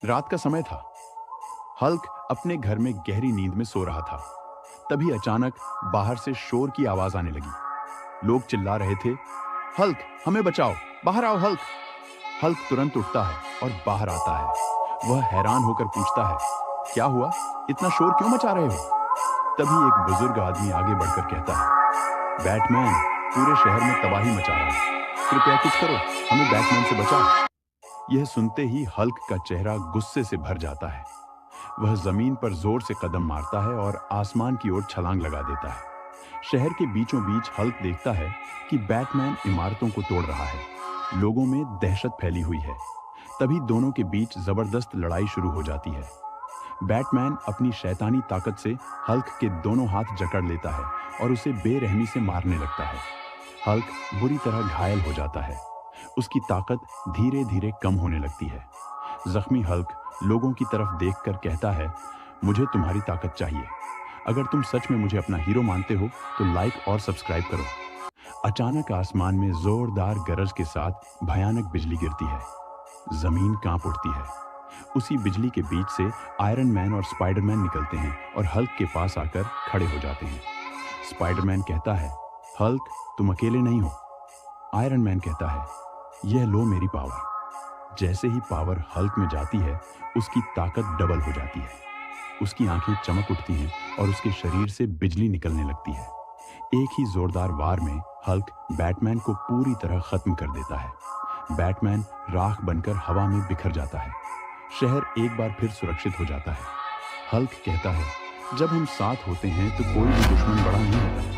रात का समय था। हल्क अपने घर में गहरी नींद में सो रहा था। तभी अचानक बाहर से शोर की आवाज आने लगी। लोग चिल्ला रहे थे, हल्क, हमें बचाओ, बाहर आओ हल्क। हल्क तुरंत उठता है और बाहर आता है। वह हैरान होकर पूछता है, क्या हुआ? इतना शोर क्यों मचा रहे हो? तभी एक बुजुर्ग आदमी आगे बढ़कर कहता है, बैटमैन पूरे शहर में तबाही मचा रहा है। कृपया कुछ करो, हमें बैटमैन से बचाओ। यह सुनते ही हल्क का चेहरा गुस्से से भर जाता है। वह जमीन पर जोर से कदम मारता है और आसमान की ओर छलांग लगा देता है। शहर के बीचों बीच हल्क देखता है कि बैटमैन इमारतों को तोड़ रहा है। लोगों में दहशत फैली हुई है। तभी दोनों के बीच जबरदस्त लड़ाई शुरू हो जाती है। बैटमैन अपनी शैतानी ताकत से हल्क के दोनों हाथ जकड़ लेता है और उसे बेरहमी से मारने लगता है। हल्क बुरी तरह घायल हो जाता है। उसकी ताकत धीरे धीरे कम होने लगती है। जख्मी हल्क लोगों की तरफ देखकर कहता है, मुझे तुम्हारी ताकत चाहिए। अगर तुम सच में मुझे अपना हीरो मानते हो तो लाइक और सब्सक्राइब करो। अचानक आसमान में जोरदार गरज के साथ भयानक बिजली गिरती है। जमीन कांप उठती है। उसी बिजली के बीच से आयरन मैन और स्पाइडरमैन निकलते हैं और हल्क के पास आकर खड़े हो जाते हैं। स्पाइडरमैन कहता है, हल्क, तुम अकेले नहीं हो। आयरन मैन कहता है, यह लो मेरी पावर। जैसे ही पावर हल्क में जाती है, उसकी ताकत डबल हो जाती है। उसकी आंखें चमक उठती हैं और उसके शरीर से बिजली निकलने लगती है। एक ही जोरदार वार में हल्क बैटमैन को पूरी तरह खत्म कर देता है। बैटमैन राख बनकर हवा में बिखर जाता है। शहर एक बार फिर सुरक्षित हो जाता है। हल्क कहता है, जब हम साथ होते हैं तो कोई भी दुश्मन बड़ा नहीं होता।